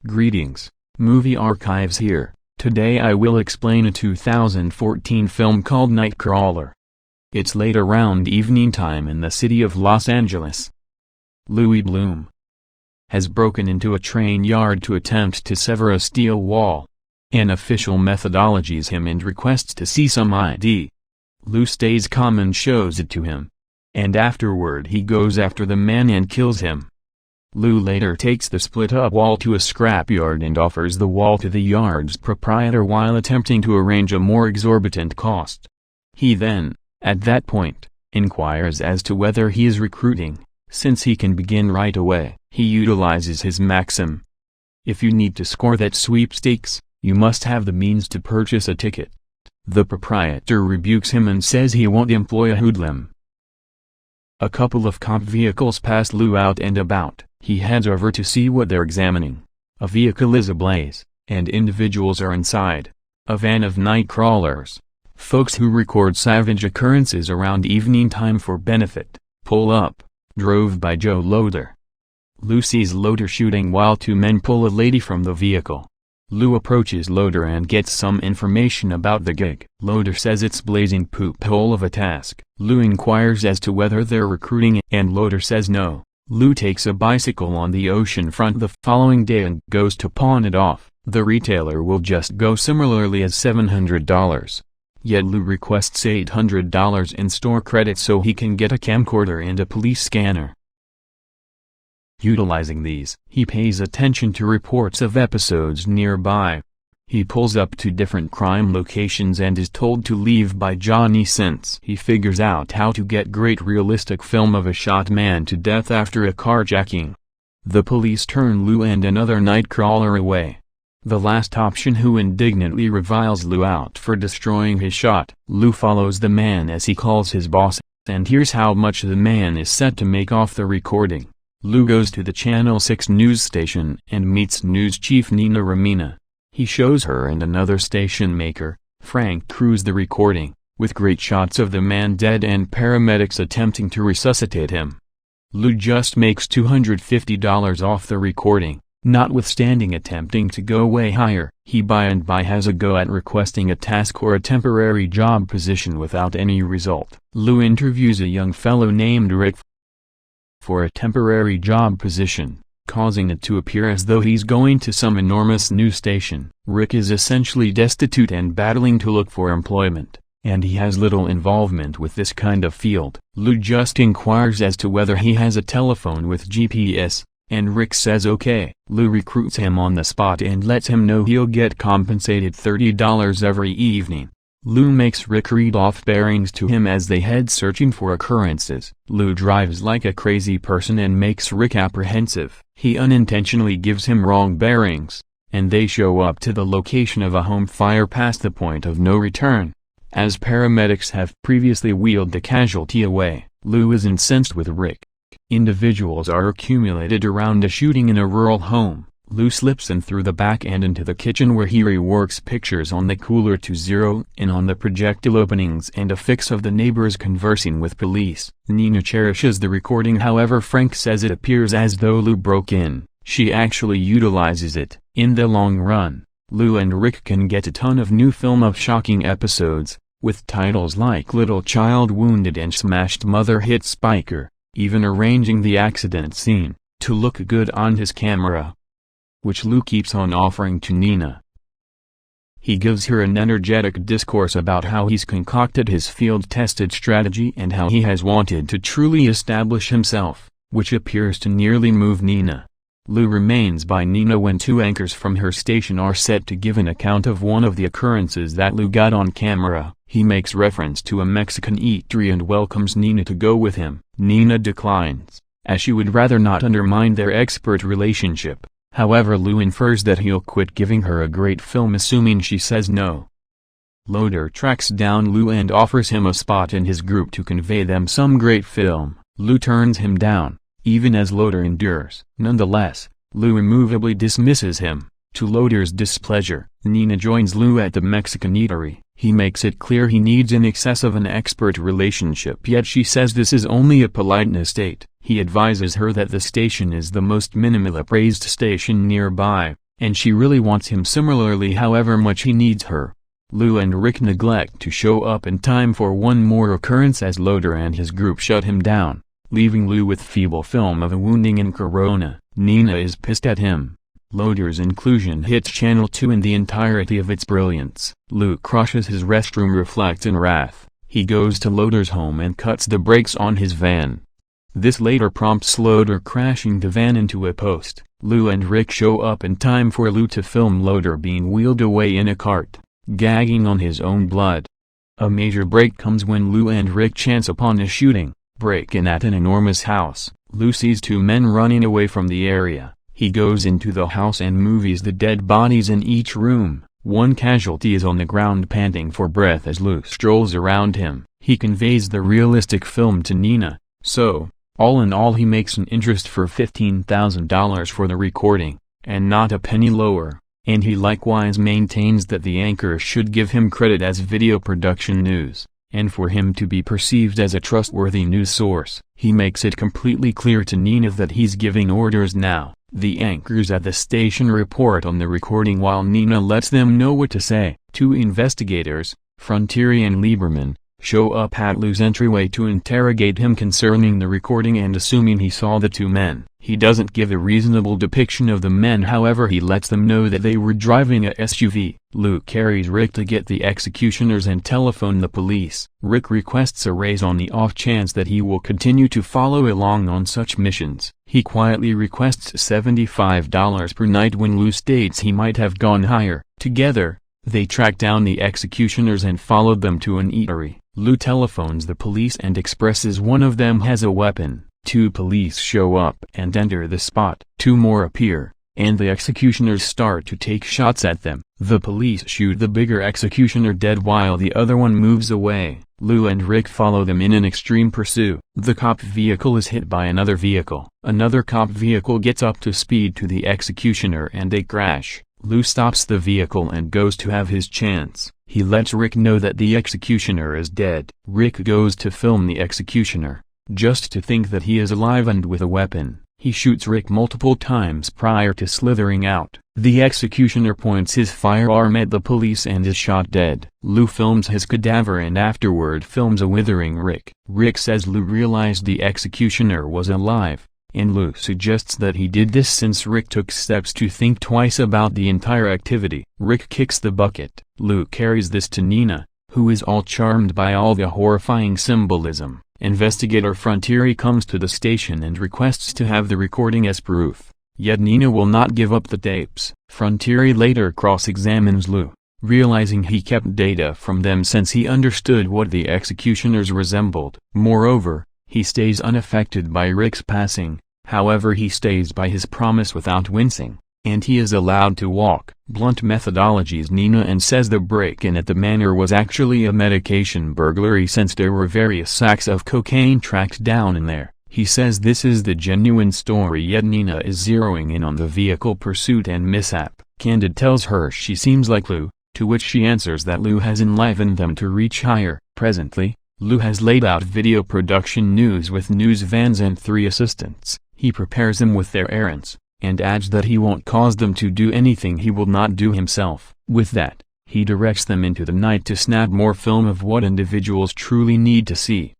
Greetings, Movie Archives here. Today I will explain a 2014 film called Nightcrawler. It's late around evening time in the city of Los Angeles. Louis Bloom has broken into a train yard to attempt to sever a steel wall. An official methodologies him and requests to see some ID. Lou stays calm and shows it to him. And afterward he goes after the man and kills him. Lou later takes the split-up wall to a scrapyard and offers the wall to the yard's proprietor while attempting to arrange a more exorbitant cost. He then, at that point, inquires as to whether he is recruiting. Since he can begin right away, he utilizes his maxim: if you need to score that sweepstakes, you must have the means to purchase a ticket. The proprietor rebukes him and says he won't employ a hoodlum. A couple of cop vehicles pass Lou out and about. He heads over to see what they're examining. A vehicle is ablaze, and individuals are inside. A van of Nightcrawlers, folks who record savage occurrences around evening time for benefit, pull up, drove by Joe Loader. Lou sees Loader shooting while two men pull a lady from the vehicle. Lou approaches Loader and gets some information about the gig. Loader says it's blazing poop hole of a task. Lou inquires as to whether they're recruiting and Loader says no. Lou takes a bicycle on the ocean front the following day and goes to pawn it off. The retailer will just go similarly as $700. Yet Lou requests $800 in store credit so he can get a camcorder and a police scanner. Utilizing these, he pays attention to reports of episodes nearby. He pulls up to different crime locations and is told to leave by Johnny since he figures out how to get great realistic film of a shot man to death after a carjacking. The police turn Lou and another Nightcrawler away. The last option, who indignantly reviles Lou out for destroying his shot. Lou follows the man as he calls his boss, and hears how much the man is set to make off the recording. Lou goes to the Channel 6 news station and meets news chief Nina Ramina. He shows her and another station maker, Frank Cruz, the recording, with great shots of the man dead and paramedics attempting to resuscitate him. Lou just makes $250 off the recording, notwithstanding attempting to go way higher. He by and by has a go at requesting a task or a temporary job position without any result. Lou interviews a young fellow named Rick for a temporary job position, causing it to appear as though he's going to some enormous news station. Rick is essentially destitute and battling to look for employment, and he has little involvement with this kind of field. Lou just inquires as to whether he has a telephone with GPS, and Rick says okay. Lou recruits him on the spot and lets him know he'll get compensated $30 every evening. Lou makes Rick read off bearings to him as they head searching for occurrences. Lou drives like a crazy person and makes Rick apprehensive. He unintentionally gives him wrong bearings, and they show up to the location of a home fire past the point of no return. As paramedics have previously wheeled the casualty away, Lou is incensed with Rick. Individuals are accumulated around a shooting in a rural home. Lou slips in through the back and into the kitchen, where he reworks pictures on the cooler to zero in on the projectile openings and a fix of the neighbors conversing with police. Nina cherishes the recording, however Frank says it appears as though Lou broke in. She actually utilizes it. In the long run, Lou and Rick can get a ton of new film of shocking episodes, with titles like Little Child Wounded and Smashed Mother Hit Spiker, even arranging the accident scene to look good on his camera, which Lou keeps on offering to Nina. He gives her an energetic discourse about how he's concocted his field-tested strategy and how he has wanted to truly establish himself, which appears to nearly move Nina. Lou remains by Nina when two anchors from her station are set to give an account of one of the occurrences that Lou got on camera. He makes reference to a Mexican eatery and welcomes Nina to go with him. Nina declines, as she would rather not undermine their expert relationship. However, Lou infers that he'll quit giving her a great film assuming she says no. Loader tracks down Lou and offers him a spot in his group to convey them some great film. Lou turns him down, even as Loader endures. Nonetheless, Lou immovably dismisses him. To Loader's displeasure, Nina joins Lou at the Mexican eatery. He makes it clear he needs in excess of an expert relationship, yet she says this is only a politeness date. He advises her that the station is the most minimal appraised station nearby, and she really wants him similarly however much he needs her. Lou and Rick neglect to show up in time for one more occurrence as Loader and his group shut him down, leaving Lou with feeble film of a wounding in Corona. Nina is pissed at him. Loader's inclusion hits Channel 2 in the entirety of its brilliance. Lou crushes his restroom reflex in wrath. He goes to Loader's home and cuts the brakes on his van. This later prompts Loader crashing the van into a post. Lou and Rick show up in time for Lou to film Loader being wheeled away in a cart, gagging on his own blood. A major break comes when Lou and Rick chance upon a shooting break-in at an enormous house. Lou sees two men running away from the area. He goes into the house and movies the dead bodies in each room. One casualty is on the ground panting for breath as Lou strolls around him. He conveys the realistic film to Nina, so, all in all he makes an interest for $15,000 for the recording, and not a penny lower, and he likewise maintains that the anchor should give him credit as video production news, and for him to be perceived as a trustworthy news source. He makes it completely clear to Nina that he's giving orders now. The anchors at the station report on the recording while Nina lets them know what to say. Two investigators, Frontieri and Lieberman, show up at Lou's entryway to interrogate him concerning the recording and assuming he saw the two men. He doesn't give a reasonable depiction of the men, however he lets them know that they were driving a SUV. Lou carries Rick to get the executioners and telephone the police. Rick requests a raise on the off chance that he will continue to follow along on such missions. He quietly requests $75 per night when Lou states he might have gone higher. Together, they track down the executioners and follow them to an eatery. Lou telephones the police and expresses one of them has a weapon. Two police show up and enter the spot. Two more appear, and the executioners start to take shots at them. The police shoot the bigger executioner dead while the other one moves away. Lou and Rick follow them in an extreme pursuit. The cop vehicle is hit by another vehicle. Another cop vehicle gets up to speed to the executioner and they crash. Lou stops the vehicle and goes to have his chance. He lets Rick know that the executioner is dead. Rick goes to film the executioner, just to think that he is alive and with a weapon. He shoots Rick multiple times prior to slithering out. The executioner points his firearm at the police and is shot dead. Lou films his cadaver and afterward films a withering Rick. Rick says Lou realized the executioner was alive, and Lou suggests that he did this since Rick took steps to think twice about the entire activity. Rick kicks the bucket. Lou carries this to Nina, who is all charmed by all the horrifying symbolism. Investigator Frontieri comes to the station and requests to have the recording as proof, yet Nina will not give up the tapes. Frontieri later cross-examines Lou, realizing he kept data from them since he understood what the executioners resembled. Moreover, he stays unaffected by Rick's passing, however he stays by his promise without wincing, and he is allowed to walk. Blunt methodologies Nina and says the break-in at the manor was actually a medication burglary since there were various sacks of cocaine tracked down in there. He says this is the genuine story, yet Nina is zeroing in on the vehicle pursuit and mishap. Candid tells her she seems like Lou, to which she answers that Lou has enlivened them to reach higher. Presently, Lou has laid out video production news with news vans and 3 assistants. He prepares them with their errands, and adds that he won't cause them to do anything he will not do himself. With that, he directs them into the night to snap more film of what individuals truly need to see.